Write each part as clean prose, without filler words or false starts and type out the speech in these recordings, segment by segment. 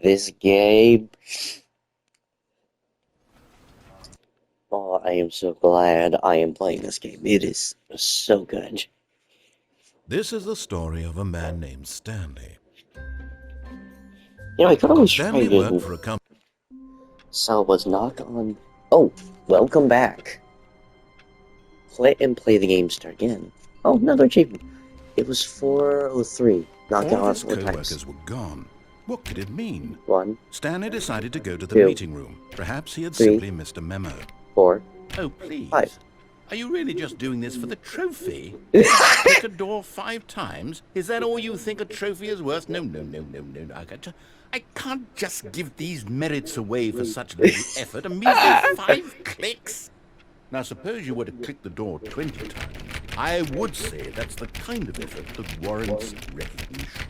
This game. Oh, I am so glad I am playing this game. It is so good. This is the story of a man named Stanley. You know, I could always try Stanley worked to... for a company. So was not on... Oh, welcome back. Play the game start again. Oh, another achievement. It was 403. Knocked All out of his 4 times. co-workers were gone. What could it mean? 1, Stanley decided to go to the 2, meeting room. Perhaps he had 3, simply missed a memo. 4, Oh, please. 5. Are you really just doing this for the trophy? Click a door 5 times? Is that all you think a trophy is worth? No. I can't just give these merits away for such little effort. A measly 5 clicks? Now, suppose you were to click the door 20 times. I would say that's the kind of effort that warrants recognition.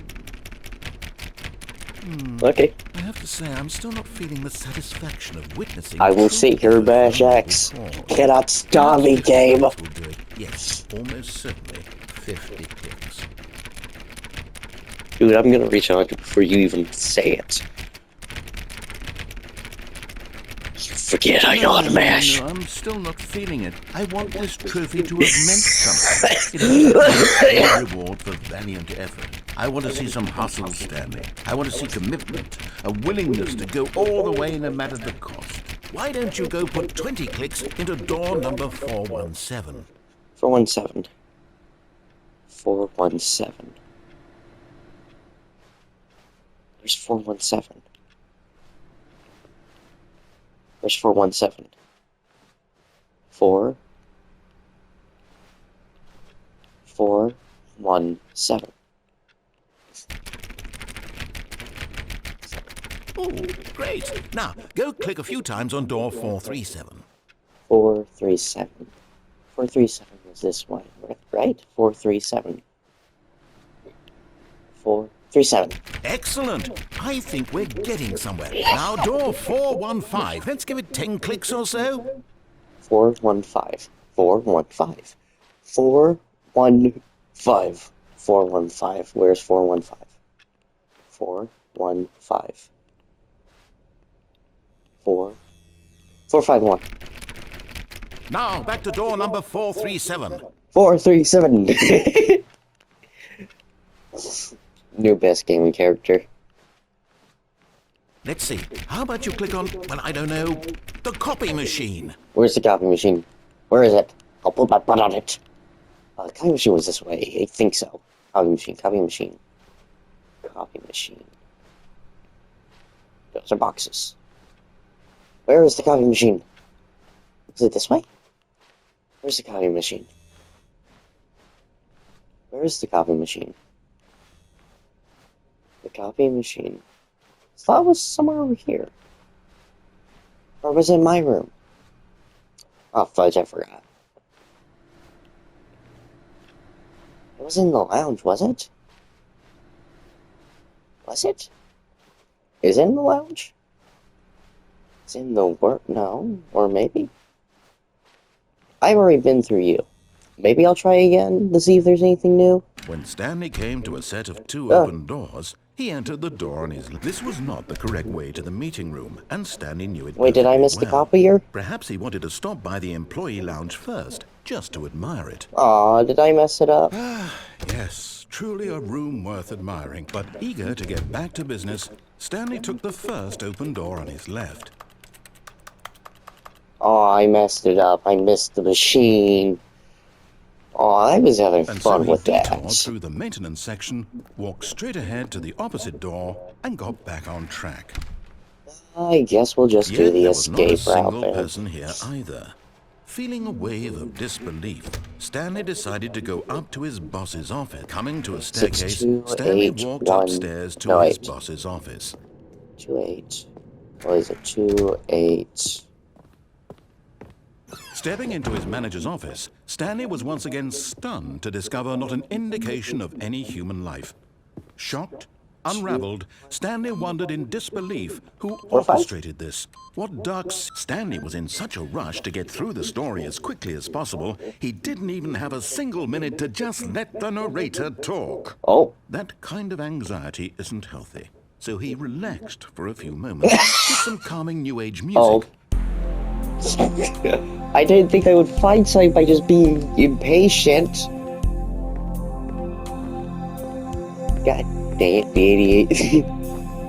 Okay. I have to say, I'm still not feeling the satisfaction of witnessing. I will see your bash X. Cannot stop me, game. Will do it. Yes, almost certainly 50 clicks. Dude, I'm gonna reach out before you even say it. You forget I know how to mash. No, I'm still not feeling it. I want this trophy to have meant something. It has a reward for valiant effort. I want to see some hustle, Stanley. I want to see commitment, a willingness to go all the way no matter the cost. Why don't you go put 20 clicks into door number 417? 417. 417. Where's 417? Where's 417? 4 417. Oh, great. Now, go click a few times on door 437. 437. 437 was this one, right? 437. 437. Excellent. I think we're getting somewhere. Now, door 415. Let's give it 10 clicks or so. 415. 415. 415. 415. Where's 415? 415. 451. Now, back to door number 437. 437. New best gaming character. Let's see. How about you click on, well, I don't know, the copy machine? Where's the copy machine? Where is it? I'll put my butt on it. Copy machine was this way. I think so. Copy machine. Copy machine. Copy machine. Those are boxes. Where is the copy machine? Is it this way? Where's the copy machine? Where is the copy machine? The copy machine. I thought it was somewhere over here. Or was it in my room? Oh, fudge, I forgot. It was in the lounge, was it? Was it? Is it in the lounge? It's in the work? No. Or maybe? I've already been through you. Maybe I'll try again to see if there's anything new. When Stanley came to a set of 2 open doors, he entered the door on his... This was not the correct way to the meeting room, and Stanley knew it. Wait, did I miss the copier? Perhaps he wanted to stop by the employee lounge first, just to admire it. Aw, did I mess it up? Yes, truly a room worth admiring. But eager to get back to business, Stanley took the first open door on his left. Oh, I messed it up. I missed the machine. Oh, I was having fun with that. Detoured through the maintenance section, walked straight ahead to the opposite door, and got back on track. I guess we'll just do the There was not a escape route single then. person here either. Feeling a wave of disbelief, Stanley decided to go up to his boss's office. Coming to a staircase, 2, Stanley 8, walked 1, upstairs to no, his 8. boss's office. 2, 8. What is it? 2, 8. Stepping into his manager's office, Stanley was once again stunned to discover not an indication of any human life. Shocked, Unraveled, Stanley wondered in disbelief who 4 or 5? orchestrated this. What ducks? Stanley was in such a rush to get through the story as quickly as possible, he didn't even have a single minute to just let the narrator talk. Oh. That kind of anxiety isn't healthy, so he relaxed for a few moments with some calming new age music. Oh. I didn't think I would find something by just being impatient. God dang it, the 88.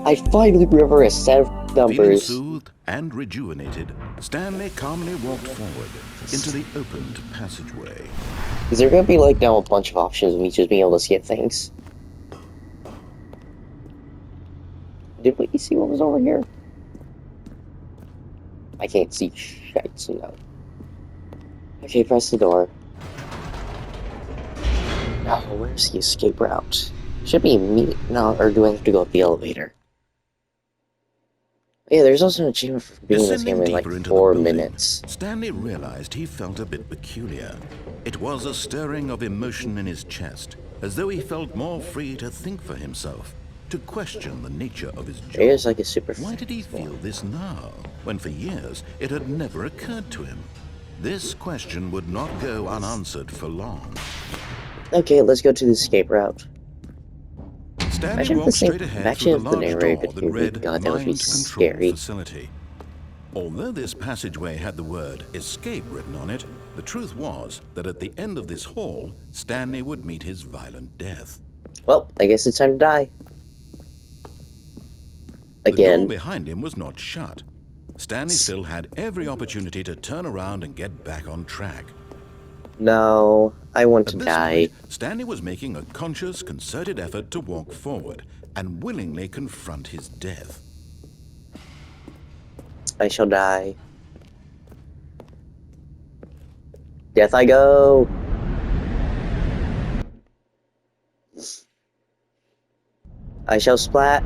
I finally remember a set of Feeling numbers. soothed and rejuvenated, Stanley calmly walked forward into the opened passageway. Is there gonna be like now a bunch of options of me just being able to skip things? Did we see what was over here? I can't see shit, so no. Okay, press the door. Oh, where's the escape route? Should be me. No, or do I have to go up the elevator? Yeah, there's also an achievement for doing this game Descending in like deeper into 4 the building, minutes. Stanley realized he felt a bit peculiar. It was a stirring of emotion in his chest, as though he felt more free to think for himself, to question the nature of his job. Here's like a super. Why did he feel this now, when for years it had never occurred to him? This question would not go unanswered for long. Okay, let's go to the escape route. Stanley walked straight ahead through the large door that read God, that would be Mind Control scary. Facility. Although this passageway had the word escape written on it, the truth was that at the end of this hall, Stanley would meet his violent death. Well, I guess it's time to die. The Again. door behind him was not shut. Stanley still had every opportunity to turn around and get back on track. No, I want to At this die. point, Stanley was making a conscious, concerted effort to walk forward and willingly confront his death. I shall die. Death I go! I shall splat.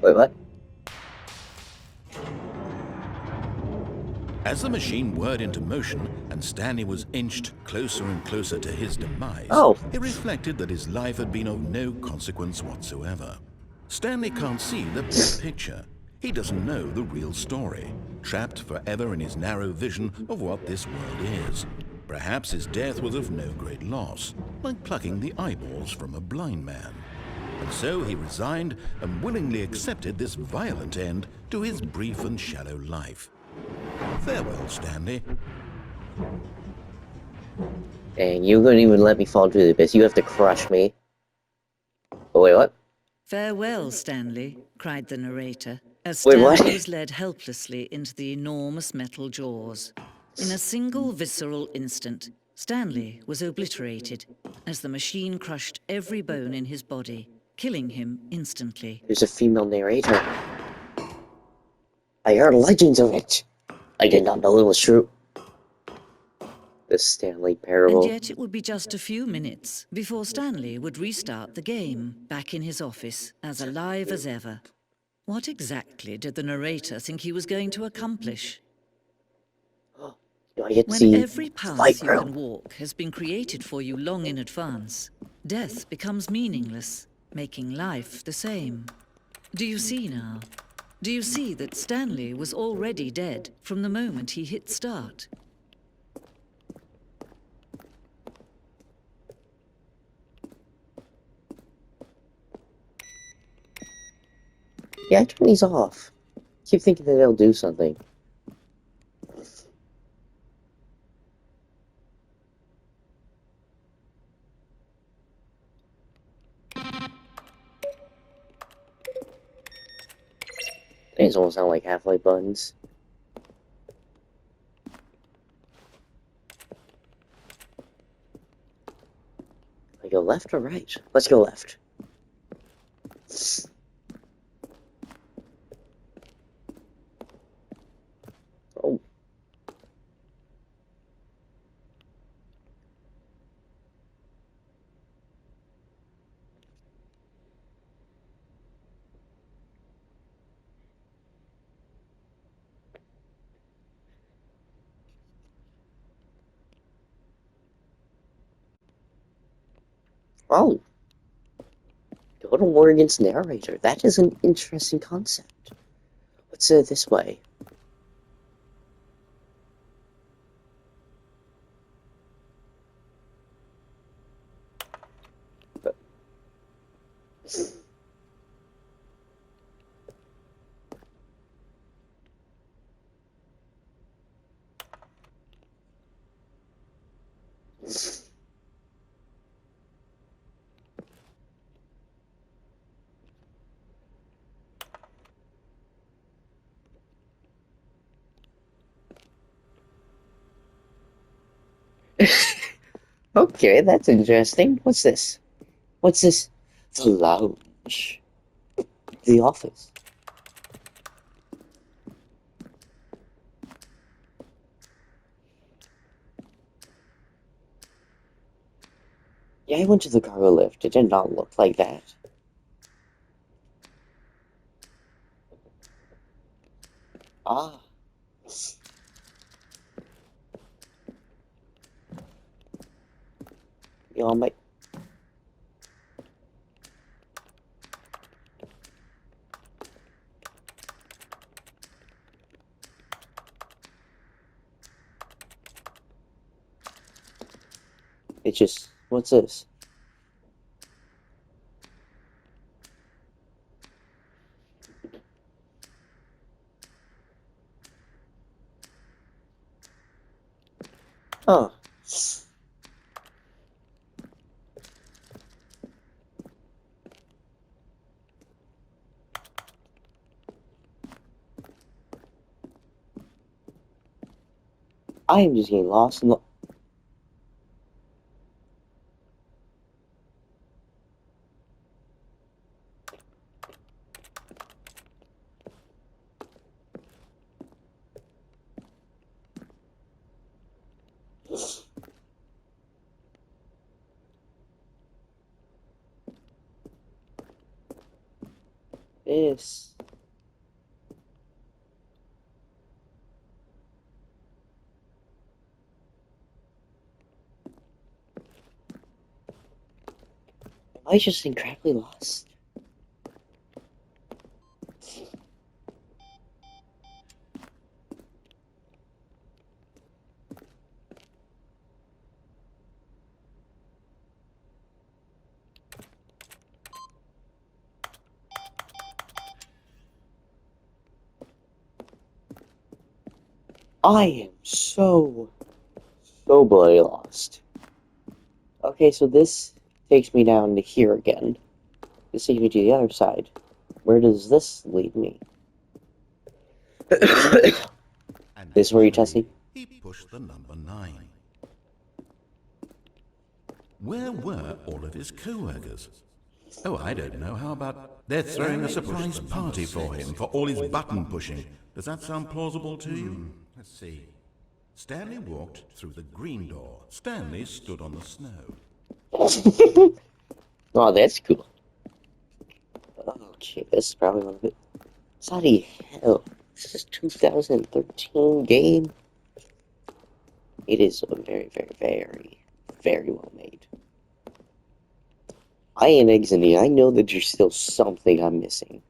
Wait, what? As the machine whirred into motion and Stanley was inched closer and closer to his demise, he reflected that his life had been of no consequence whatsoever. Stanley can't see the big picture. He doesn't know the real story, trapped forever in his narrow vision of what this world is. Perhaps his death was of no great loss, like plucking the eyeballs from a blind man. And so he resigned and willingly accepted this violent end to his brief and shallow life. Farewell, Stanley. Dang, you couldn't even let me fall to the abyss. You have to crush me. Oh, wait, what? Farewell, Stanley, cried the narrator, as Wait, what? Stanley was led helplessly into the enormous metal jaws. In a single visceral instant, Stanley was obliterated as the machine crushed every bone in his body, killing him instantly. There's a female narrator. I heard legends of it. I did not know it was true. The Stanley Parable. And yet it would be just a few minutes before Stanley would restart the game, back in his office, as alive as ever. What exactly did the narrator think he was going to accomplish? Do I get to When see every path fight you room? can walk has been created for you long in advance, death becomes meaningless, making life the same. Do you see now? Do you see that Stanley was already dead from the moment he hit start? Yeah, turn these off. Keep thinking that they'll do something. These almost sound like Half-Life buttons. I go left or right? Let's go left. Oh. Oh. Go to war against narrator. That is an interesting concept. Let's say it this way. Okay, that's interesting. What's this? What's this? The lounge. The office. Yeah, I went to the cargo lift. It did not look like that. Ah. You know, my... It's just... What's this? Huh. I am just getting lost in the... This... Am I just incredibly lost? I am so bloody lost. Okay, so this takes me down to here again. This takes me to the other side. Where does this lead me? This is where you test me? He pushed the number 9. Where were all of his co-workers? Oh, I don't know. How about they're throwing a surprise party for him for all his button pushing? Does that sound plausible to you? Let's see. Stanley walked through the green door. Stanley stood on the snow. Oh, that's cool. Okay, this is probably one of it. Bloody hell. This is 2013 game. It is very, very, very, very well made. I ain't exiting. I know that there's still something I'm missing.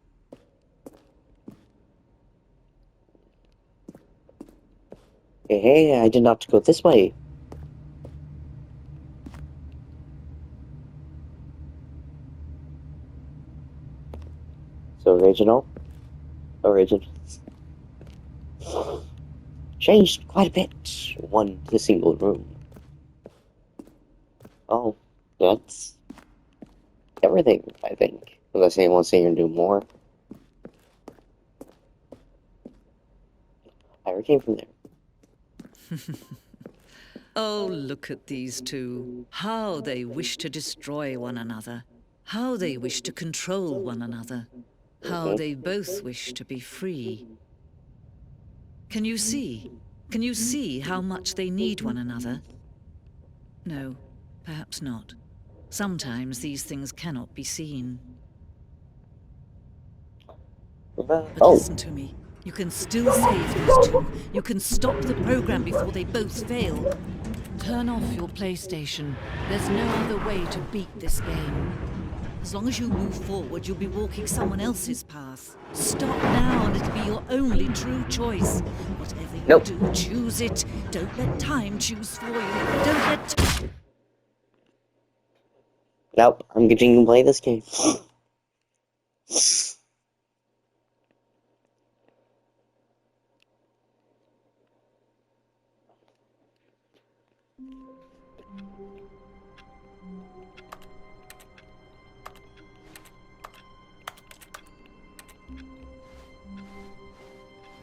Hey, I did not go this way. So original. Changed quite a bit. One to single room. Oh, that's everything, I think. Unless anyone wants to do more. I already came from there. Oh, look at these two. How they wish to destroy one another. How they wish to control one another. How they both wish to be free. Can you see? Can you see how much they need one another? No, perhaps not. Sometimes these things cannot be seen. But listen to me. You can still save these two. You can stop the program before they both fail. Turn off your PlayStation. There's no other way to beat this game. As long as you move forward, you'll be walking someone else's path. Stop now and it'll be your only true choice. Whatever you Nope. do, choose it. Don't let time choose for you. Don't let... Nope, I'm continuing to play this game.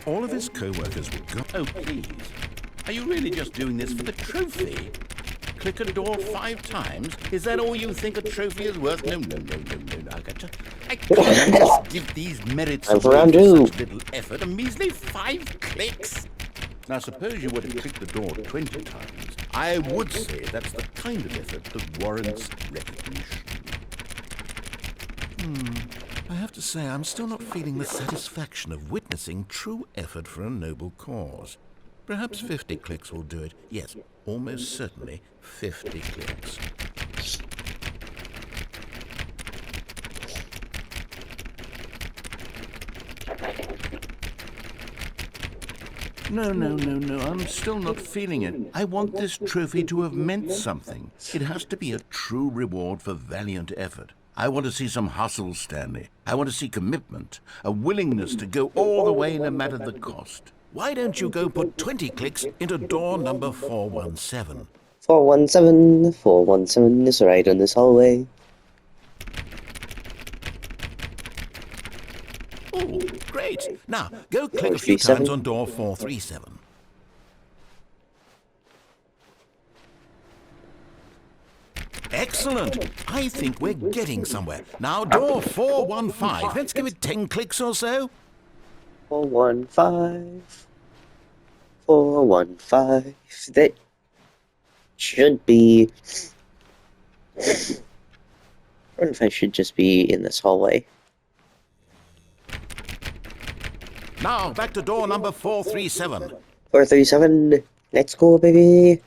All of his co-workers were gone. Oh, please. Are you really just doing this for the trophy? Click a door 5 times? Is that all you think a trophy is worth? No, no, no, no, no, no. I can't just give these merits I'm for away round for 2. such little effort. A measly 5 clicks. Now, suppose you were to click the door 20 times. I would say that's the kind of effort that warrants recognition. I have to say, I'm still not feeling the satisfaction of witnessing true effort for a noble cause. Perhaps 50 clicks will do it. Yes, almost certainly 50 clicks. No, no, no, no, I'm still not feeling it. I want this trophy to have meant something. It has to be a true reward for valiant effort. I want to see some hustle, Stanley. I want to see commitment, a willingness to go all the way no matter the cost. Why don't you go put 20 clicks into door number 417? 417, 417 is right in this hallway. Oh, great. Now, go click a few 437. times on door 437. Excellent. I think we're getting somewhere. Now, door 415. Let's give it 10 clicks or so. 415. 415. That should be... I wonder if I should just be in this hallway. Now, back to door number 437. 437. Let's go, baby.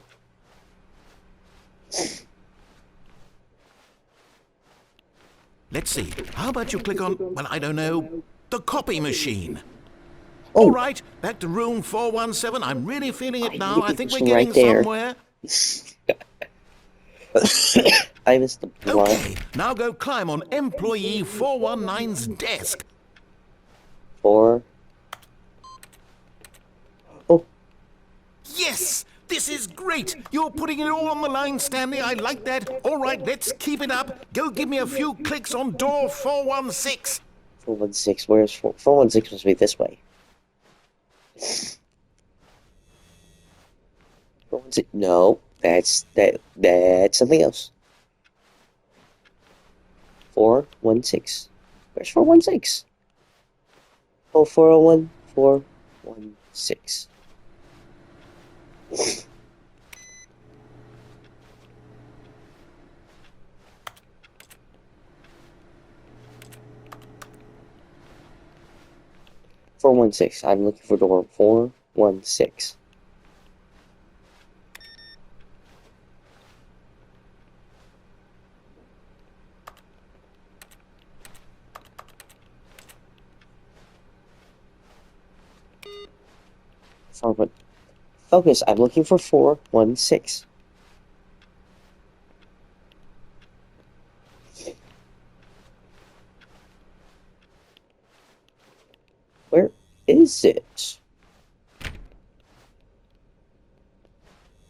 Let's see. How about you click on, well, I don't know, the copy machine? Oh. All right, back to room 417. I'm really feeling it now. I think we're getting Right there. somewhere. I missed the block. Okay, now go climb on employee 419's desk. 4. Oh, Yes! This is great! You're putting it all on the line, Stanley. I like that. All right, let's keep it up. Go give me a few clicks on door 416. 416. Where's 416 must be this way. 416. No, that's something else. 416. Where's 416? Oh, 401, 416. I'm looking for door 416. Focus, I'm looking for 416. Where is it?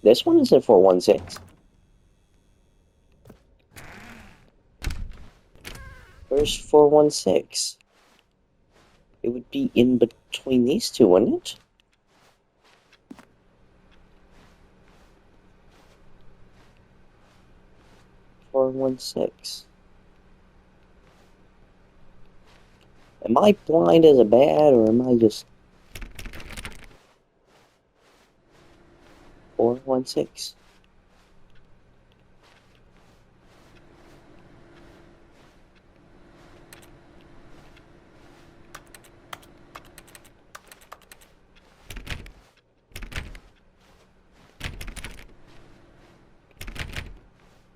This one isn't 416. Where's 416? It would be in between these two, wouldn't it? Four, 416. Am I blind as a bat, or am I just 416?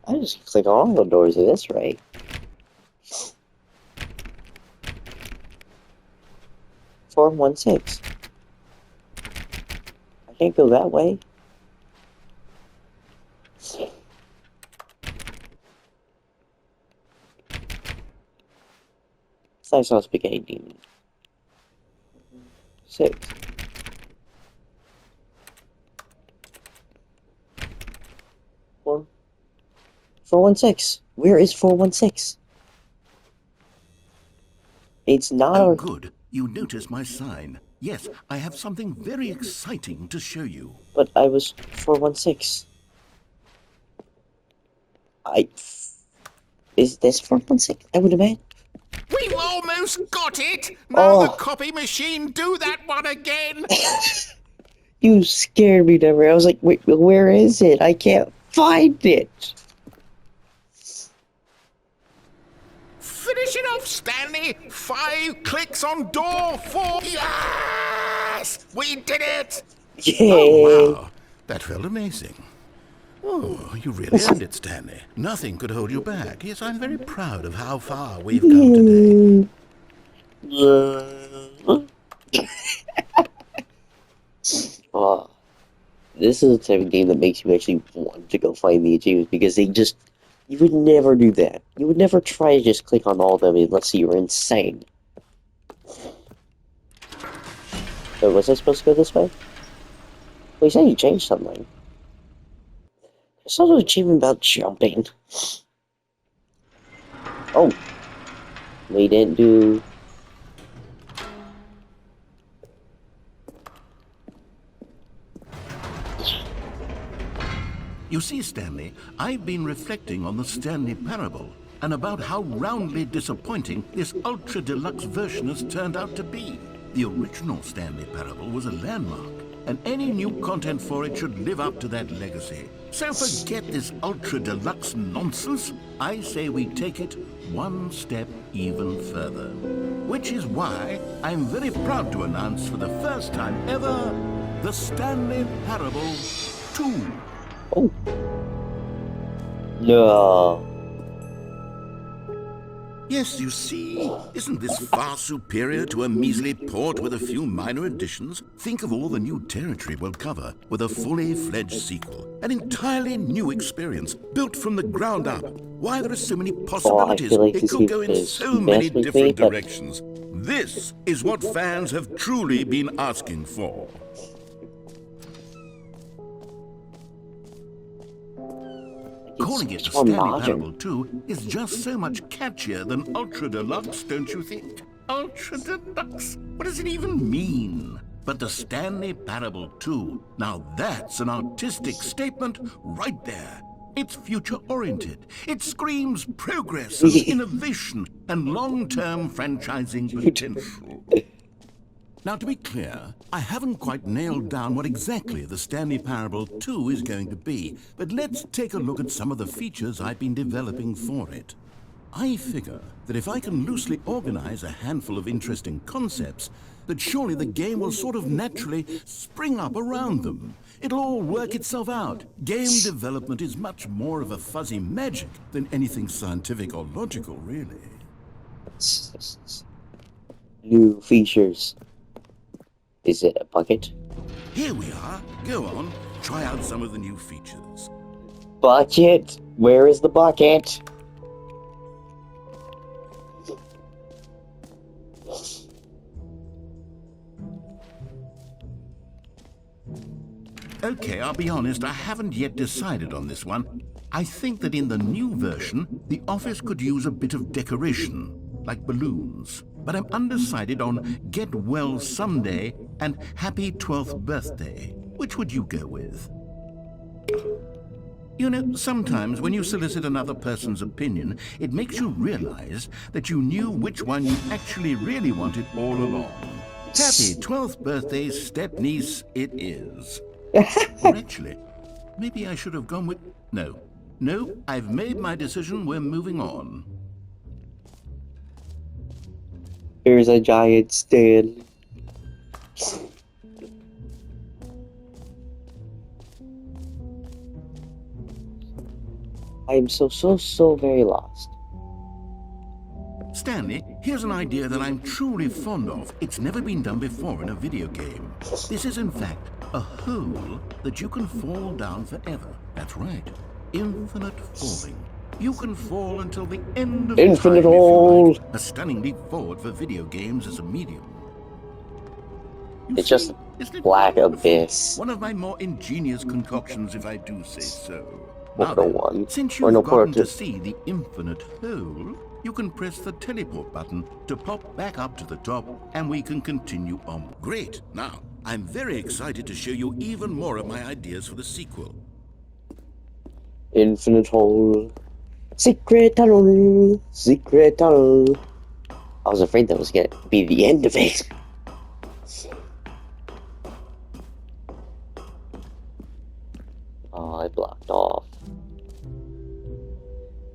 I just click on all the doors at this rate. 416. I can't go that way. I saw spaghetti demon. 6. 416. Where is 416? It's not Oh, our... good. You noticed my sign. Yes, I have something very exciting to show you. But I was 416. Is this 416? I would imagine. We've almost got it! Now Oh. the copy machine, do that one again! You scared me, Deborah. I was like, wait, where is it? I can't find it. Finish it off, Stanley! 5 clicks on door 4. Yes! We did it! Yay. Oh, wow. That felt amazing. Oh, you really earned it, Stanley. Nothing could hold you back. Yes, I'm very proud of how far we've come today. Oh, this is the type of game that makes you actually want to go find the achievements, because you would never do that. You would never try to just click on all of them unless you were insane. So was I supposed to go this way? Well, you said you changed something. There's also an achievement about jumping. Oh. We didn't do... You see, Stanley, I've been reflecting on the Stanley Parable and about how roundly disappointing this ultra-deluxe version has turned out to be. The original Stanley Parable was a landmark, and any new content for it should live up to that legacy. So forget this ultra-deluxe nonsense. I say we take it one step even further. Which is why I'm very proud to announce for the first time ever, the Stanley Parable 2. Oh. No. Yes, you see, isn't this far superior to a measly port with a few minor additions? Think of all the new territory we'll cover with a fully fledged sequel. An entirely new experience, built from the ground up. Why, there are so many possibilities. I feel like It this could game go in is so many messed with different me, but- directions. This is what fans have truly been asking for. Calling it the more Stanley modern. Parable 2 is just so much catchier than Ultra Deluxe, don't you think? Ultra Deluxe? What does it even mean? But the Stanley Parable 2, now that's an artistic statement right there. It's future-oriented. It screams progress and innovation and long-term franchising potential. Now, to be clear, I haven't quite nailed down what exactly the Stanley Parable 2 is going to be, but let's take a look at some of the features I've been developing for it. I figure that if I can loosely organize a handful of interesting concepts, that surely the game will sort of naturally spring up around them. It'll all work itself out. Game development is much more of a fuzzy magic than anything scientific or logical, really. New features. Is it a bucket? Here we are. Go on, try out some of the new features. Bucket? Where is the bucket? Okay, I'll be honest, I haven't yet decided on this one. I think that in the new version, the office could use a bit of decoration, like balloons. But I'm undecided on Get Well Someday and Happy 12th Birthday. Which would you go with? You know, sometimes when you solicit another person's opinion, it makes you realize that you knew which one you actually really wanted all along. Happy 12th birthday, step-niece, it is. Or actually, maybe I should have gone with... No, I've made my decision, we're moving on. Here's a giant Stanley. I am so very lost. Stanley, Here's an idea that I'm truly fond of. It's never been done before in a video game. This is, in fact, a hole that you can fall down forever. That's right. Infinite falling. You can fall until the end of Infinite time hole. if you like. A stunning leap forward for video games as a medium. You It's see, just isn't it black wonderful? abyss. One of my more ingenious concoctions, if I do say so. Or Now no then, one. since Or you've no gotten portal. to see the infinite hole, you can press the teleport button to pop back up to the top, and we can continue on. Great! Now, I'm very excited to show you even more of my ideas for the sequel. Infinite hole. Secret tunnel. Secret tunnel. I was afraid that was gonna be the end of it. Oh, I blocked off.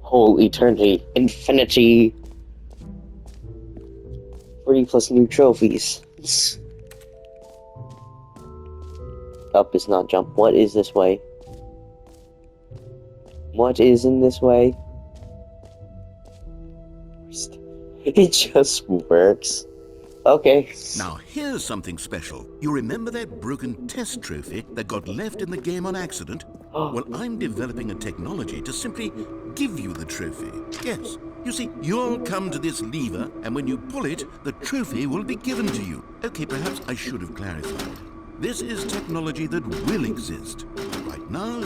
Whole eternity. Infinity. 40 plus new trophies. Up is not jump. What is this way? What is in this way? It just works. Okay. Now, here's something special. You remember that broken test trophy that got left in the game on accident? Well, I'm developing a technology to simply give you the trophy. Yes. You see, you'll come to this lever, and when you pull it, the trophy will be given to you. Okay, perhaps I should have clarified. This is technology that will exist. Right now,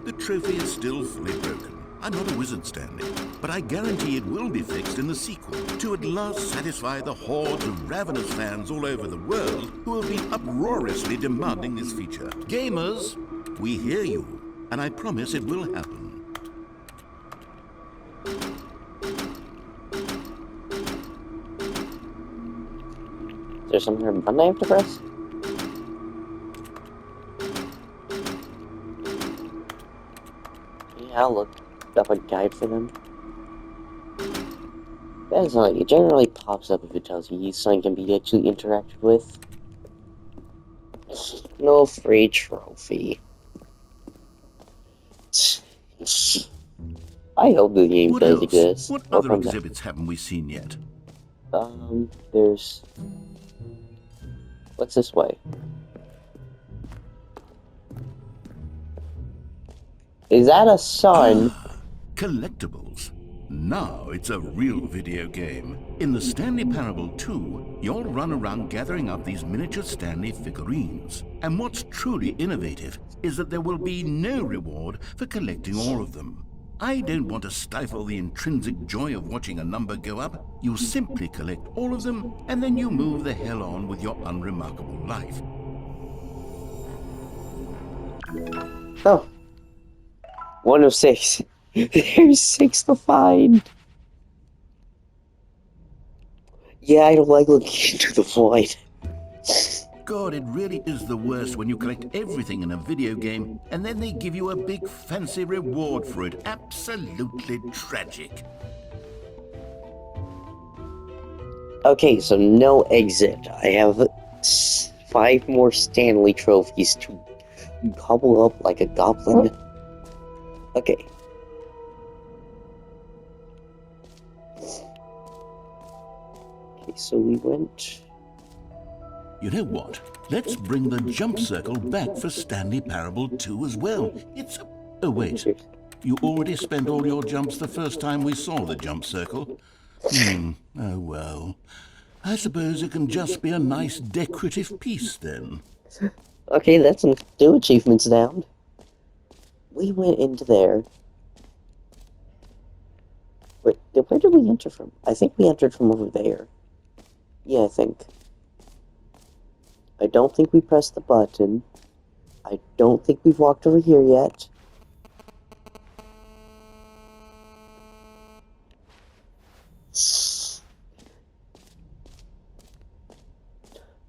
the trophy is still fully broken. I'm not a wizard, Stanley, but I guarantee it will be fixed in the sequel to at last satisfy the hordes of ravenous fans all over the world who have been uproariously demanding this feature. Gamers, we hear you, and I promise it will happen. Is there some here button I have to press? Yeah, I'll look up a guide for them. That's not, it generally pops up if it tells you something can be actually interacted with. No free trophy. I hope the game What does else? exist. What Or other from that. exhibits haven't we seen yet? There's... What's this way? Is that a sun? Collectibles. Now it's a real video game. In the Stanley Parable 2, you'll run around gathering up these miniature Stanley figurines. And what's truly innovative is that there will be no reward for collecting all of them. I don't want to stifle the intrinsic joy of watching a number go up. You simply collect all of them, and then you move the hell on with your unremarkable life. Oh. 1 of 6. There's 6 to find. Yeah, I don't like looking into the void. God, it really is the worst when you collect everything in a video game and then they give you a big fancy reward for it. Absolutely tragic. Okay, so no exit. I have 5 more Stanley trophies to gobble up like a goblin. Okay. Okay, so we went... You know what? Let's bring the jump circle back for Stanley Parable 2 as well. It's a... Oh, wait. You already spent all your jumps the first time we saw the jump circle? Oh, well. I suppose it can just be a nice decorative piece, then. Okay, that's some 2 achievements down. We went into there. Wait, where did we enter from? I think we entered from over there. Yeah, I think. I don't think we pressed the button. I don't think we've walked over here yet.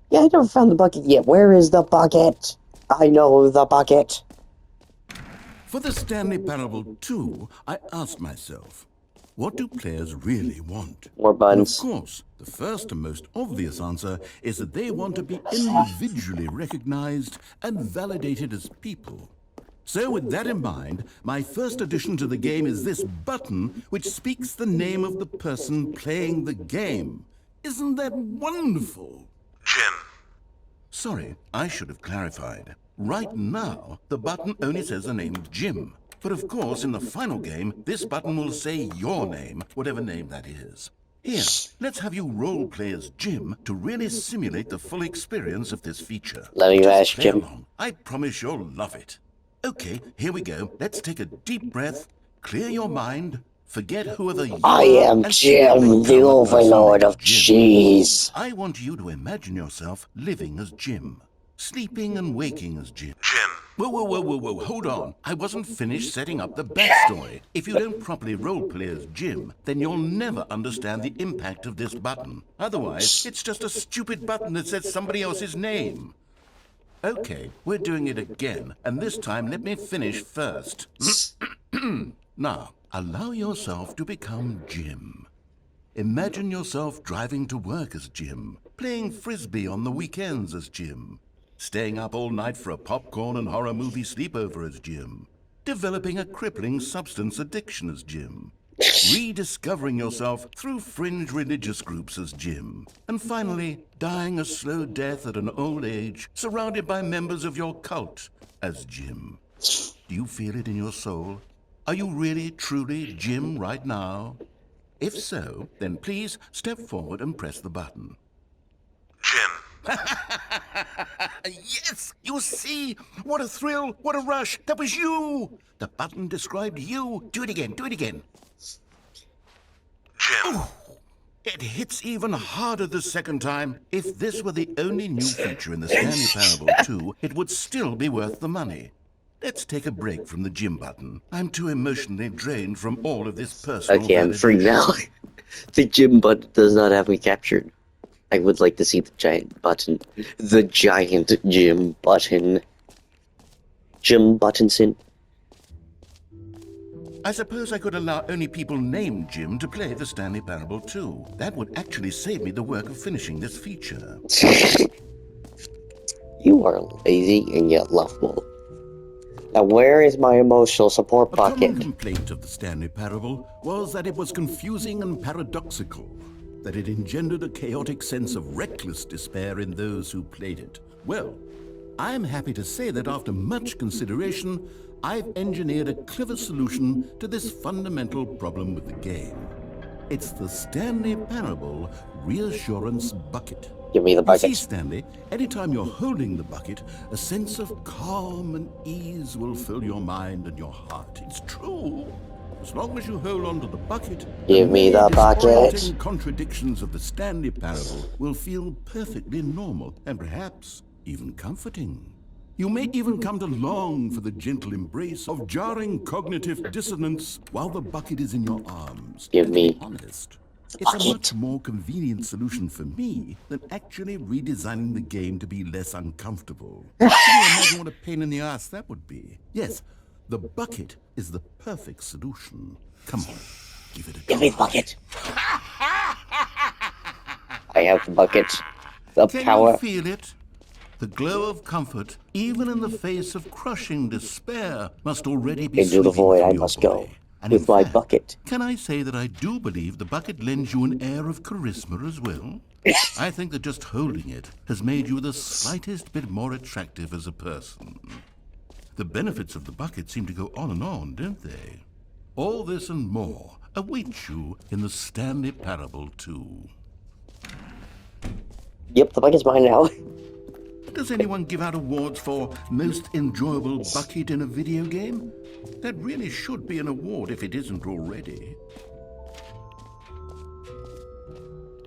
Yeah, I never found the bucket yet. Where is the bucket? I know the bucket. For the Stanley Parable 2, I asked myself, what do players really want? More And of buttons. course, the first and most obvious answer is that they want to be individually recognized and validated as people. So with that in mind, my first addition to the game is this button which speaks the name of the person playing the game. Isn't that wonderful? Jim. Sorry, I should have clarified. Right now, the button only says the name Jim. But of course, in the final game, this button will say your name, whatever name that is. Here, let's have you role play as Jim to really simulate the full experience of this feature. Let me Just ask play Jim. along. I promise you'll love it. Okay, here we go. Let's take a deep breath, clear your mind, forget whoever you I are, am and Jim, simply the become a person overlord named of Jim. cheese. I want you to imagine yourself living as Jim, sleeping and waking as Jim. Jim. Whoa, hold on. I wasn't finished setting up the backstory. If you don't properly roleplay as Jim, then you'll never understand the impact of this button. Otherwise, it's just a stupid button that says somebody else's name. Okay, we're doing it again, and this time let me finish first. Now, allow yourself to become Jim. Imagine yourself driving to work as Jim, playing frisbee on the weekends as Jim, staying up all night for a popcorn and horror movie sleepover as Jim, developing a crippling substance addiction as Jim, rediscovering yourself through fringe religious groups as Jim, and finally dying a slow death at an old age surrounded by members of your cult as Jim. Do you feel it in your soul? Are you really, truly Jim right now? If so, then please step forward and press the button. Jim. Yes! You see? What a thrill! What a rush! That was you! The button described you. Do it again. Jim. It hits even harder the second time. If this were the only new feature in the Stanley Parable 2, it would still be worth the money. Let's take a break from the Jim button. I'm too emotionally drained from all of this personal Okay, I'm free validation. now. The Jim button does not have me captured. I would like to see the giant button. The giant Jim button. Jim Buttonson. I suppose I could allow only people named Jim to play the Stanley Parable 2. That would actually save me the work of finishing this feature. You are lazy and yet lovable. Now where is my emotional support A common bucket? complaint of the Stanley Parable was that it was confusing and paradoxical, that it engendered a chaotic sense of reckless despair in those who played it. Well, I'm happy to say that after much consideration, I've engineered a clever solution to this fundamental problem with the game. It's the Stanley Parable Reassurance Bucket. Give me the You see, bucket. Stanley, anytime you're holding the bucket, a sense of calm and ease will fill your mind and your heart. It's true. As long as you hold on to the bucket, Give me the bucket. disorienting contradictions of the Stanley Parable will feel perfectly normal and perhaps even comforting. You may even come to long for the gentle embrace of jarring cognitive dissonance while the bucket is in your arms. Give And to me be honest, the it's a bucket. much more convenient solution for me than actually redesigning the game to be less uncomfortable. Can you imagine what a pain in the ass that would be? Yes, the bucket is the perfect solution. Come on, give it a Give me the try. bucket. I have the bucket. The Can power. you feel it? The glow of comfort, even in the face of crushing despair, must already be Into the sweeping void through I your must go. body. And With in my fact, bucket. Can I say that I do believe the bucket lends you an air of charisma as well? I think that just holding it has made you the slightest bit more attractive as a person. The benefits of the bucket seem to go on, don't they? All this and more awaits you in the Stanley Parable 2. Yep, the bucket's mine now. Does anyone give out awards for most enjoyable bucket in a video game? That really should be an award if it isn't already.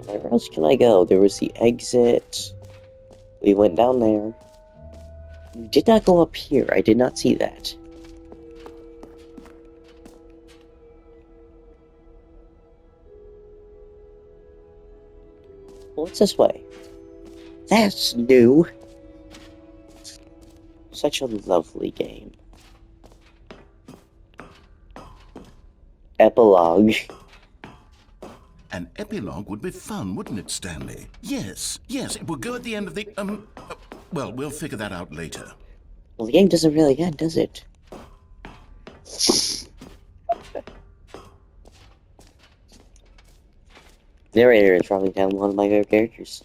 Where else can I go? There was the exit. We went down there. We did not go up here. I did not see that. What's this way? That's new. Such a lovely game. Epilogue. An epilogue would be fun, wouldn't it, Stanley? Yes, it would go at the end of the, well, we'll figure that out later. Well, the game doesn't really end, does it? Narrator is probably down one of my favorite characters.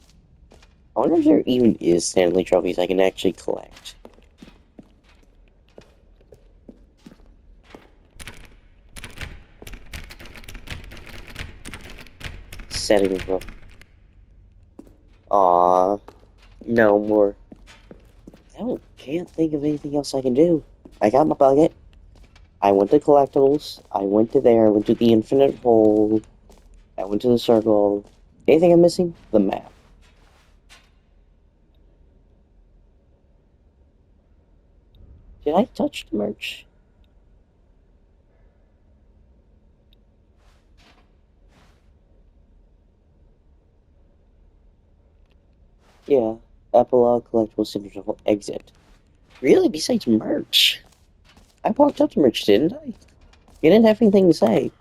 I wonder if there even is Stanley trophies I can actually collect. Setting trophy. Aww. No more. Can't think of anything else I can do. I got my bucket. I went to collectibles. I went to there. I went to the infinite hole. I went to the circle. Anything I'm missing? The map. Did I touch the merch? Yeah. Epilogue, collectible, signature, exit. Really? Besides merch? I walked up to merch, didn't I? You didn't have anything to say.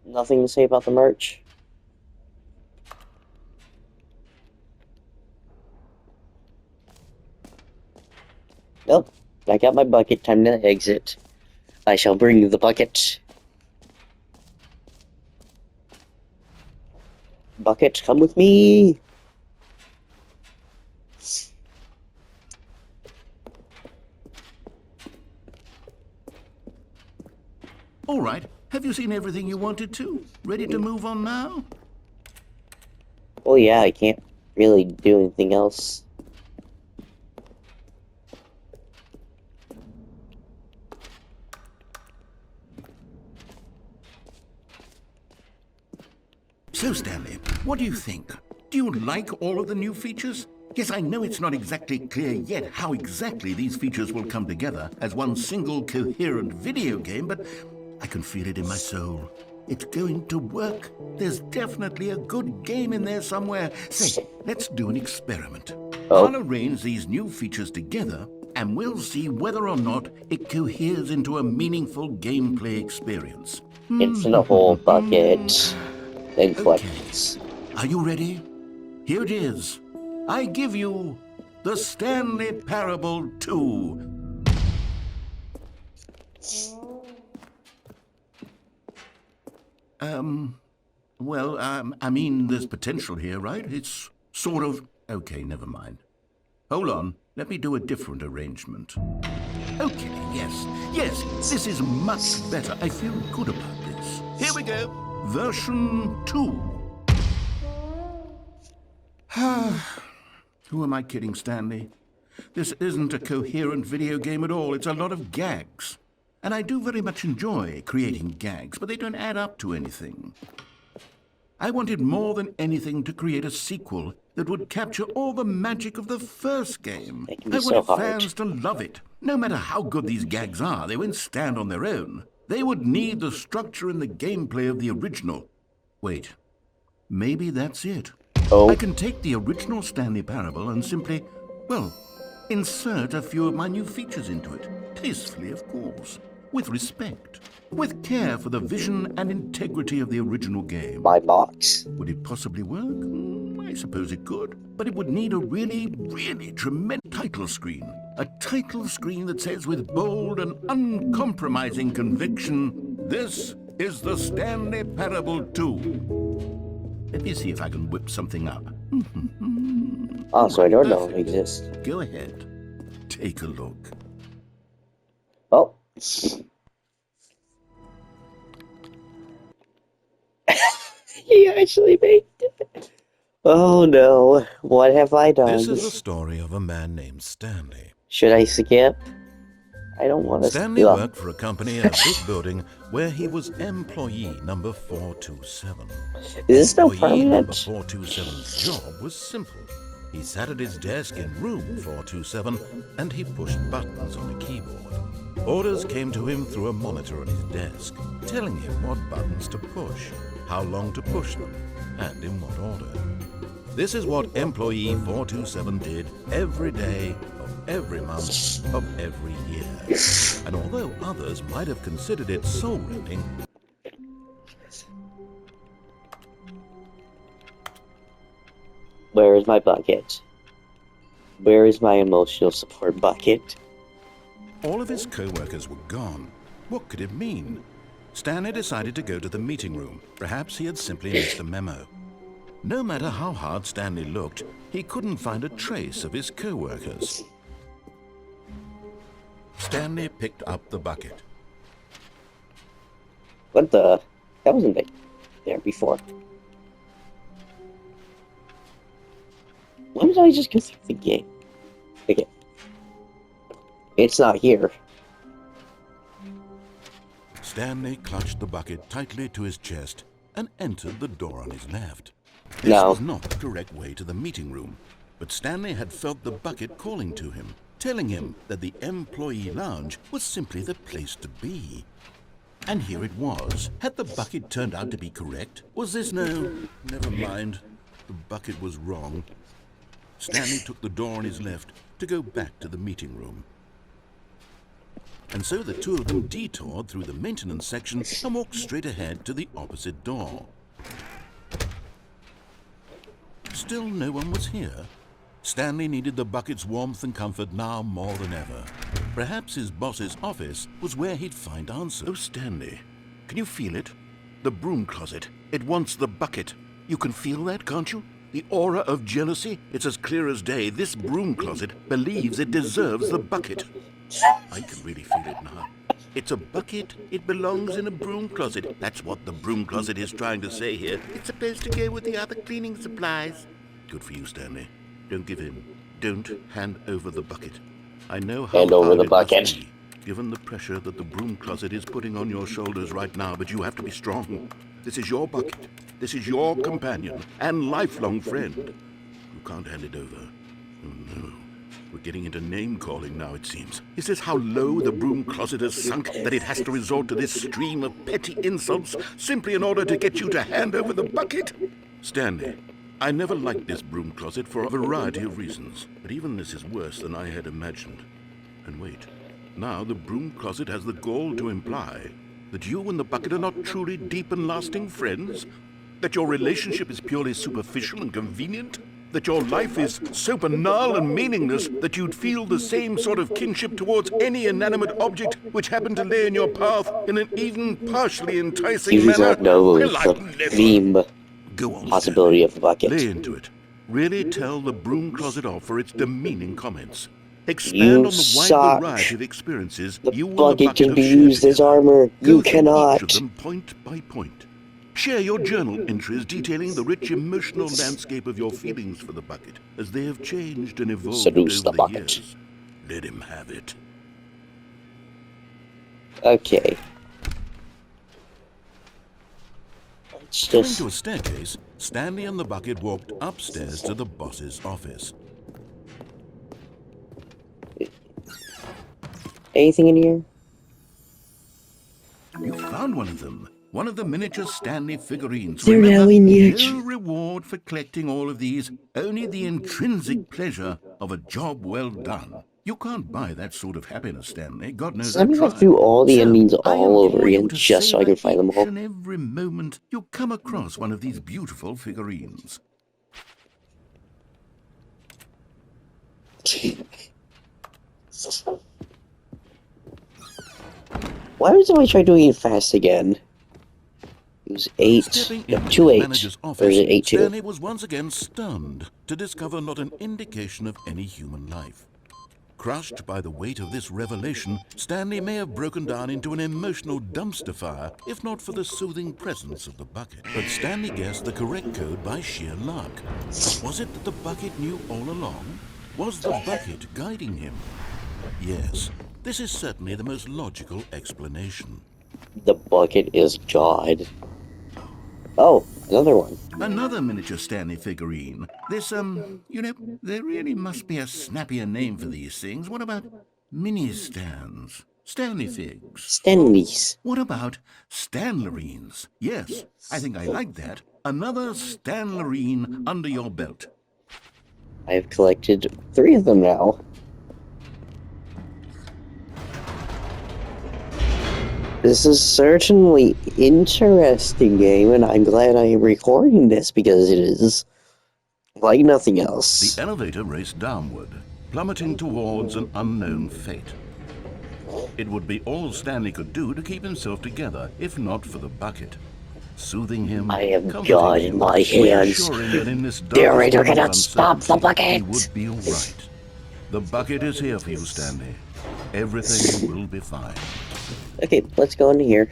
Nothing to say about the merch. Nope. I got my bucket. Time to exit. I shall bring you the bucket. Bucket, come with me. All right. Have you seen everything you wanted to? Ready to move on now? Oh yeah, I can't really do anything else. So, Stanley, what do you think? Do you like all of the new features? Yes, I know it's not exactly clear yet how exactly these features will come together as one single coherent video game, but I can feel it in my soul. It's going to work. There's definitely a good game in there somewhere. Say, let's do an experiment. Oh. I'll arrange these new features together, and we'll see whether or not it coheres into a meaningful gameplay experience. Infinite hole, bucket, and Okay. collections. Are you ready? Here it is. I give you the Stanley Parable 2. I mean, there's potential here, right? It's sort of... Okay, never mind. Hold on. Let me do a different arrangement. Okay, yes, this is much better. I feel good about this. Here we go. Version 2. Who am I kidding, Stanley? This isn't a coherent video game at all. It's a lot of gags. And I do very much enjoy creating gags, but they don't add up to anything. I wanted more than anything to create a sequel that would capture all the magic of the first game. It can be I so wanted hard. fans to love it. No matter how good these gags are, they won't stand on their own. They would need the structure and the gameplay of the original. Wait, maybe that's it. Oh. I can take the original Stanley Parable and simply, well, insert a few of my new features into it. Tastefully, of course. With respect. With care for the vision and integrity of the original game. My box. Would it possibly work? I suppose it could. But it would need a really, really tremendous title screen. A title screen that says with bold and uncompromising conviction, "This is the Stanley Parable 2. Let me see if I can whip something up. Oh, so I don't know Perfect. it exists. Go ahead. Take a look. Oh. He actually made it. Oh no. What have I done? This is the story of a man named Stanley. Should I skip? I don't want to Stanley skip. worked for a company in a big building where he was employee number 427. Is this no Employee number permanent? 427's job was simple. He sat at his desk in room 427 and he pushed buttons on a keyboard. Orders came to him through a monitor on his desk, telling him what buttons to push, how long to push them, and in what order. This is what employee 427 did every day of every month of every year. And although others might have considered it soul-rending, Where is my bucket? Where is my emotional support bucket? All of his co-workers were gone. What could it mean? Stanley decided to go to the meeting room. Perhaps he had simply missed a memo. No matter how hard Stanley looked, he couldn't find a trace of his co-workers. Stanley picked up the bucket. What the? That wasn't there before. Why did I just go through the game? Okay. It's not here. Stanley clutched the bucket tightly to his chest and entered the door on his left. This No. was not the correct way to the meeting room, but Stanley had felt the bucket calling to him, telling him that the employee lounge was simply the place to be. And here it was. Had the bucket turned out to be correct? Was this no? Never mind. The bucket was wrong. Stanley took the door on his left to go back to the meeting room. And so the two of them detoured through the maintenance section and walked straight ahead to the opposite door. Still no one was here. Stanley needed the bucket's warmth and comfort now more than ever. Perhaps his boss's office was where he'd find answers. Oh, Stanley, can you feel it? The broom closet. It wants the bucket. You can feel that, can't you? The aura of jealousy? It's as clear as day. This broom closet believes it deserves the bucket. I can really feel it now. It's a bucket. It belongs in a broom closet. That's what the broom closet is trying to say here. It's supposed to go with the other cleaning supplies. Good for you, Stanley. Don't give in. Don't hand over the bucket. I know how Hand over hard the it must bucket. be, given the pressure that the broom closet is putting on your shoulders right now, but you have to be strong. This is your bucket. This is your companion and lifelong friend. You can't hand it over. Oh no. We're getting into name-calling now, it seems. Is this how low the broom closet has sunk, that it has to resort to this stream of petty insults simply in order to get you to hand over the bucket? Stanley, I never liked this broom closet for a variety of reasons, but even this is worse than I had imagined. And wait, now the broom closet has the gall to imply that you and the bucket are not truly deep and lasting friends? That your relationship is purely superficial and convenient? That your life is so banal and meaningless that you'd feel the same sort of kinship towards any inanimate object which happened to lay in your path in an even partially enticing You do manner? not know Well, the I've never. theme Go on, possibility Stanley. of the bucket. Lay into it. Really tell the broom closet off for its demeaning comments. Expand You on the suck. wide variety of experiences The you and bucket the bucket can have be shared used as together. armor. Go You through cannot. each of them point by point. Share your journal entries detailing the rich emotional landscape of your feelings for the bucket as they have changed and evolved Seduce over the the bucket. years. Let him have it. Okay. Let's Coming just... to a staircase, Stanley and the bucket walked upstairs to the boss's office. Anything in here? You found one of them. One of the miniature Stanley figurines. They're Remember, now in the no reward for collecting all of these, only the intrinsic pleasure of a job well done. You can't buy that sort of happiness, Stanley. God knows Let I me go tried. through all the So, endings I all over implore you again to just so I can savor find them each all. and every moment you come across one of these beautiful figurines. Why was I try doing it fast again? It was 8, Stepping no, into 2 the 8, manager's or office, is it 8 2? Stanley was once again stunned to discover not an indication of any human life. Crushed by the weight of this revelation, Stanley may have broken down into an emotional dumpster fire if not for the soothing presence of the bucket. But Stanley guessed the correct code by sheer luck. Was it that the bucket knew all along? Was the bucket guiding him? Yes, this is certainly the most logical explanation. The bucket is God. Oh, another one. Another miniature Stanley figurine. This, you know, there really must be a snappier name for these things. What about mini-stands? Stanley figs. Stanleys. What about Stanlerines? Yes, I think I like that. Another Stanlerine under your belt. I have collected 3 of them now. This is certainly interesting game, and I'm glad I am recording this because it is like nothing else. The elevator raced downward. plummeting towards an unknown fate. It would be all Stanley could do to keep himself together, if not for the bucket. Soothing him, I have comforting God in him, my hands. reassuring that in this The darkest narrator moment of cannot stop the uncertainty, he bucket. would be all right. The bucket is here for you, Stanley. Everything will be fine. Okay, let's go into here.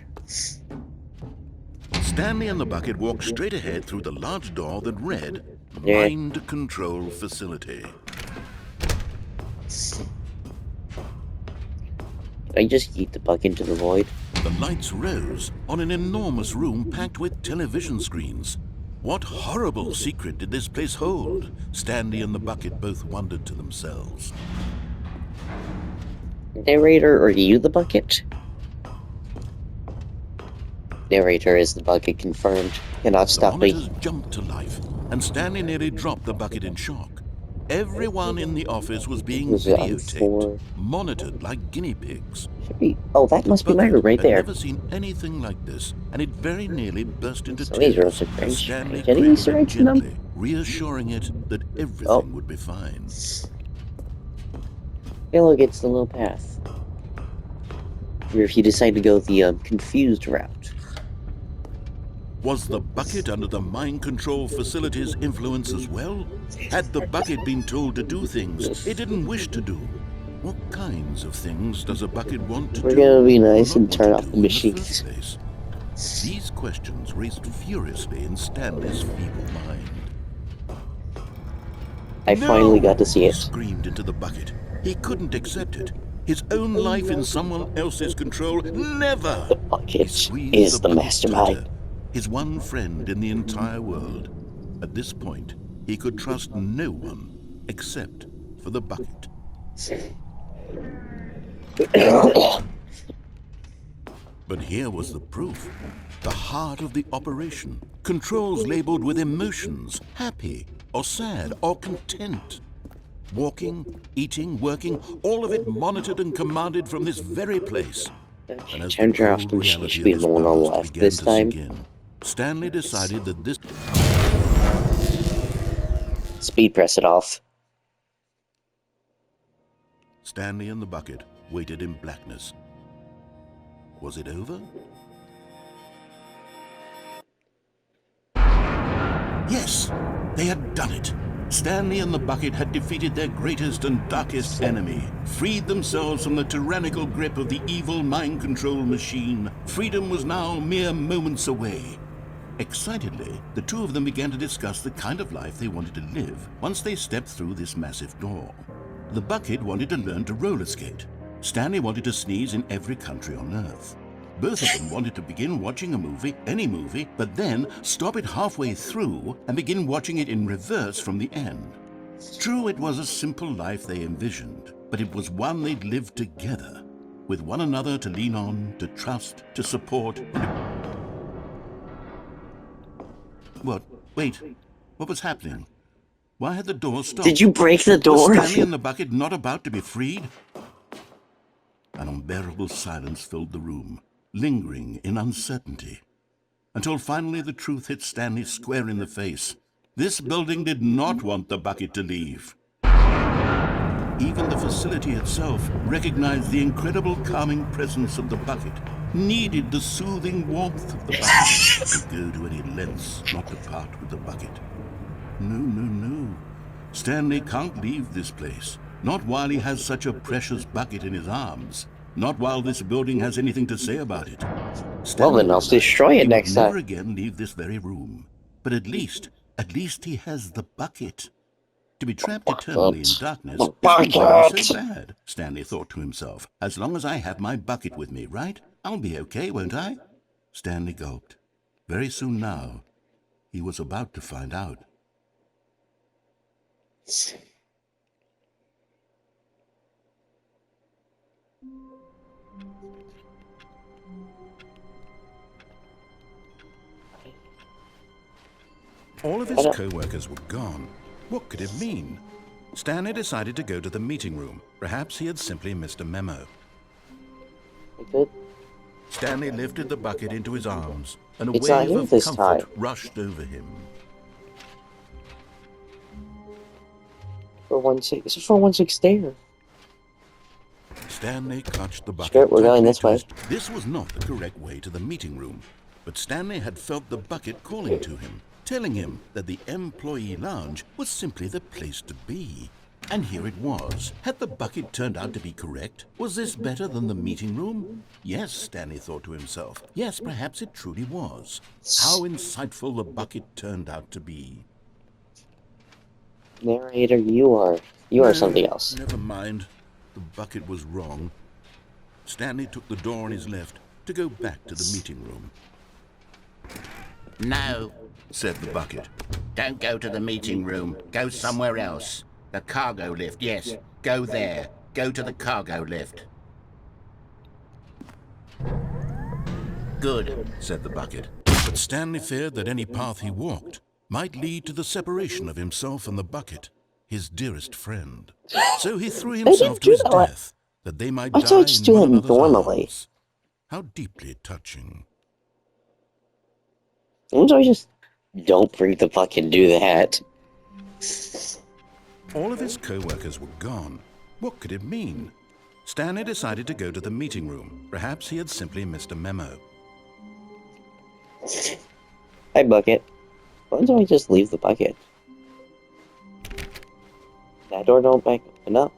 Stanley and the bucket walked straight ahead through the large door that read, Yeah. Mind Control Facility. I just yeet the bucket into the void. The lights rose on an enormous room packed with television screens. What horrible secret did this place hold? Stanley and the bucket both wondered to themselves. Narrator, are you the bucket? Narrator is the bucket, confirmed. Cannot The stop me. monitors jumped to life, and Stanley nearly dropped the bucket in shock. Everyone in the office was being Was it on videotaped, four? monitored like guinea pigs. Should be. Oh, that must be my Bucket room right had there. never seen anything like this, and it very nearly burst into Some of these rooms tears are as strange. Stanley Can you cradled Easter it eggs in them? gently, reassuring it that everything Oh. would be fine. Hey, look, it's the little path. Or if you decide to go the confused route. Was the bucket under the mind control facility's influence as well? Had the bucket been told to do things it didn't wish to do? What kinds of things does a bucket want to We're do? gonna be or nice not and want turn to off do the in machines. first place? These questions raced furiously in Stanley's feeble mind. I finally got to see He it. screamed into the bucket. He couldn't accept it. His own life in someone else's control. Never! The He bucket squeezed is the bucket mastermind. tighter. His one friend in the entire world. At this point, he could trust no one except for the bucket. But here was the proof. The heart of the operation. Controls labeled with emotions, happy or sad or content. Walking, eating, working, all of it monitored and commanded from this very place. And as the Turned her off cold and she reality should of be this the one on the past left began this to time. sink in, Stanley decided that this... Speed press it off. Stanley and the bucket waited in blackness. Was it over? Yes, they had done it. Stanley and the bucket had defeated their greatest and darkest enemy, freed themselves from the tyrannical grip of the evil mind control machine. Freedom was now mere moments away. Excitedly, the two of them began to discuss the kind of life they wanted to live once they stepped through this massive door. The bucket wanted to learn to roller skate. Stanley wanted to sneeze in every country on Earth. Both of them wanted to begin watching a movie, any movie, but then stop it halfway through and begin watching it in reverse from the end. True, it was a simple life they envisioned, but it was one they'd lived together, with one another to lean on, to trust, to support. What? Wait, what was happening? Why had the door stopped? Did you break the door? Was Stanley and the bucket not about to be freed? An unbearable silence filled the room, lingering in uncertainty, until finally the truth hit Stanley square in the face. This building did not want the bucket to leave. Even the facility itself recognized the incredible calming presence of the bucket, needed the soothing warmth of the bucket, and go to any lengths not to part with the bucket. No, no, no. Stanley can't leave this place. Not while he has such a precious bucket in his arms. Not while this building has anything to say about it. Well, then I'll destroy it next Never time. again leave this very room. But at least he has the bucket. To be trapped eternally in darkness The isn't really bucket! so bad, Stanley thought to himself. As long as I have my bucket with me, right? I'll be okay, won't I? Stanley gulped. Very soon now, he was about to find out. All of his co-workers were gone. What could it mean? Stanley decided to go to the meeting room. Perhaps he had simply missed a memo. Good. Stanley lifted the bucket into his arms, and a It's not wave him of this comfort time. rushed over him. 416. This is 416 there. Stanley clutched the bucket. Skirt, we're going tightly this to way. his- This was not the correct way to the meeting room, but Stanley had felt the bucket calling to him, telling him that the employee lounge was simply the place to be. And here it was. Had the bucket turned out to be correct? Was this better than the meeting room? Yes, Stanley thought to himself. Yes, perhaps it truly was. How insightful the bucket turned out to be. Narrator, you are something else. Never mind. The bucket was wrong. Stanley took the door on his left to go back to the meeting room. No, Said the bucket. don't go to the meeting room. Go somewhere else. The cargo lift, yes. Go there. Go to the cargo lift. Good. Said the bucket. But Stanley feared that any path he walked might lead to the separation of himself and the bucket, his dearest friend. So he threw himself to his death, that they might I die thought just in do one that another's normally. arms. How deeply touching. Sometimes I just don't bring the fucking do that. All of his co-workers were gone. What could it mean? Stanley decided to go to the meeting room. Perhaps he had simply missed a memo. Hi, bucket. Why don't I just leave the bucket? That door don't back open up.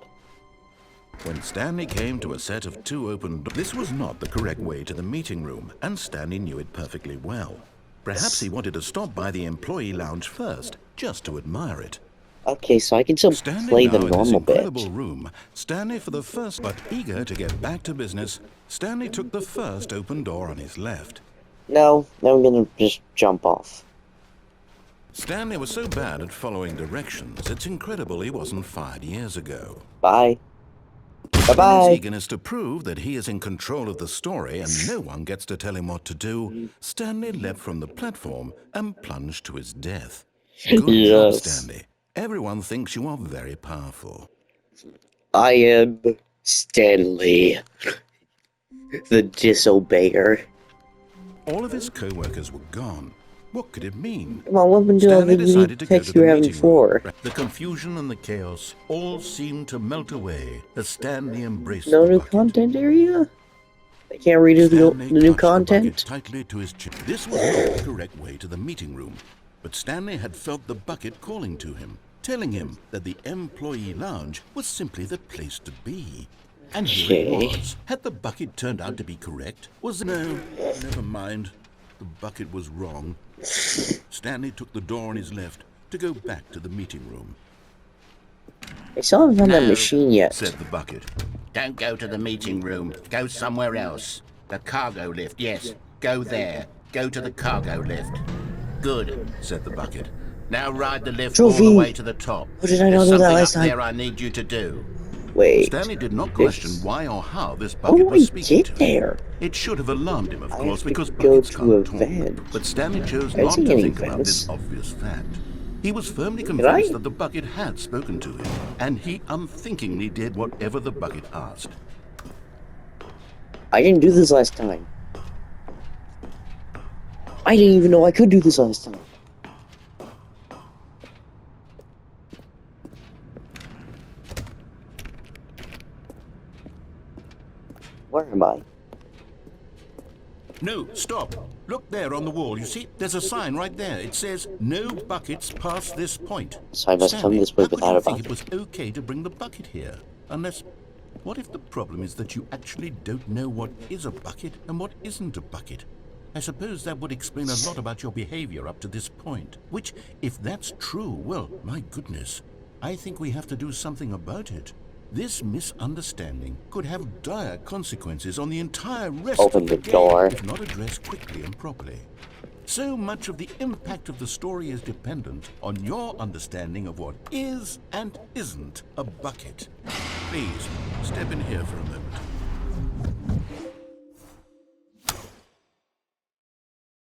When Stanley came to a set of two open doors, this was not the correct way to the meeting room, and Stanley knew it perfectly well. Perhaps he wanted to stop by the employee lounge first, just to admire it. Okay, so I can still Standing play the now in this normal incredible bit. room, Stanley for the first, but eager to get back to business, Stanley took the first open door on his left. No, now I'm gonna just jump off. Stanley was so bad at following directions, it's incredible he wasn't fired years ago. Bye. In his Bye-bye. eagerness to prove that he is in control of the story and no one gets to tell him what to do, Stanley leapt from the platform and plunged to his death. Good job, Yes. Stanley. Everyone thinks you are very powerful. I am Stanley, the disobeyer. All of his co-workers were gone. What could it mean? Come on, what happened to all Stanley the decided to go text to you were the having meeting room. before? The confusion and the chaos all seemed to melt away as Stanley embraced No the new bucket. content area? I can't redo Stanley the new clutched the bucket content? tightly to his chin. This was not the correct way to the meeting room, but Stanley had felt the bucket calling to him, telling him that the employee lounge was simply the place to be. And here it Okay. was. Had the bucket turned out to be correct? No, never mind. The bucket was wrong. Stanley took the door on his left to go back to the meeting room. I still haven't found that No, machine yet. Said the bucket. Don't go to the meeting room. Go somewhere else. The cargo lift, yes. Go there. Go to the cargo lift. Good. Said the bucket. Now ride the lift all Trophy. the way to the top. What did I There's not do that something last up time? there I need you to do. Wait. Stanley did not question why or how this How bucket do I was speaking get to him. there? It should have alarmed him, of I course, have to because go buckets to can't a talk. vent. But Stanley chose I don't not see to any think about vents. this obvious fact. He was firmly I? convinced that the bucket had spoken to him, and he unthinkingly did whatever the bucket asked. I didn't do this last time. I didn't even know I could do this last time. Where am I? No, stop. Look there on the wall, you see? There's a sign right there. It says, no buckets past this point. So I must come Stanley, this way how could without you a think bucket? it was okay to bring the bucket here? Unless, what if the problem is that you actually don't know what is a bucket and what isn't a bucket? I suppose that would explain a lot about your behavior up to this point. Which, if that's true, well, my goodness, I think we have to do something about it. This misunderstanding could have dire consequences on the entire rest Open of the the door. game if not addressed quickly and properly. So much of the impact of the story is dependent on your understanding of what is and isn't a bucket. Please, step in here for a moment.